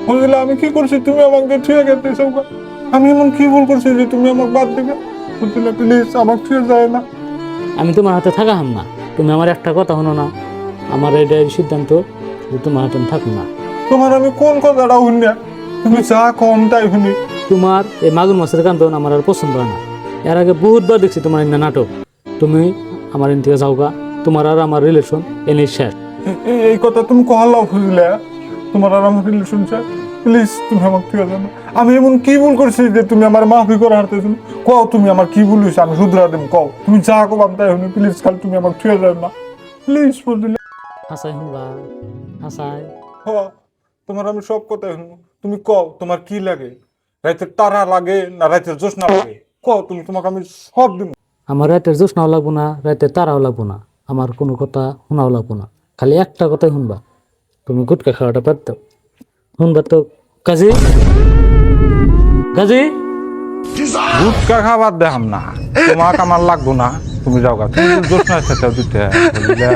বুঝলে আমি কি করছি, তুমি আমাকে ছুঁয়ে গেতে সৌকা, আমি এমন কি ভুল করছি যে তুমি আমাকে বাদ দেবে? বুঝলে প্লিজ আমাকে ছুঁয়ে যায় না। আমি তোমার হাতে থাকা হাম না, তুমি আমার একটা কথা শোনো না, আমার এটাই সিদ্ধান্ত যে তোমার হাতে আমি থাকুন না। তোমার আমি কোন কথাটা শুনি না, তুমি যা কম তাই শুনি। তোমার এই মাগুর মাছের কান্দন আমার আর পছন্দ হয় না। এর আগে বহুতবার দেখছি তোমার এনে নাটক। তুমি আমার এন থেকে যাওগা, তোমার আর আমার রিলেশন এনে শেষ। এই কথা তুমি কহালাও বুঝলে, তোমার আর আমার রিলেশন চাই, প্লিজ তুমি আমাকে ছুঁয়ে যাও না। আমি এমন কি ভুল করছি যে তুমি আমার মাফি করে হারতেছো? কও তুমি আমার কি ভুল হয়েছে, আমি শুধরা দেব, কও তুমি যা কো আমি তাই শুনি, প্লিজ খালি তুমি আমাকে ছুঁয়ে যাও না, প্লিজ বুঝলে। হাসাই শুনবা, হাসাই। হ, তোমার আমি সব কথাই শুনবো, তুমি কও তোমার কি লাগে, রাতের তারা লাগে না রাতের জ্যোৎস্না লাগে, কও তুমি, তোমাকে আমি সব দিব। আমার রাতের জোৎস্নাও লাগবো না, রাতের তারাও লাগবো না, আমার কোনো কথা শোনাও লাগবো না, খালি একটা কথাই শুনবা, তুমি গুটকা খাওয়াটা পারতো শুনবা তো। কাজী, কাজী। গুটকা খাবার দেখাম না, তোমাকে আমার লাগবো না, তুমি যাও গা, তুমি জ্যোৎস্নার সাথে দিতে বুঝলে।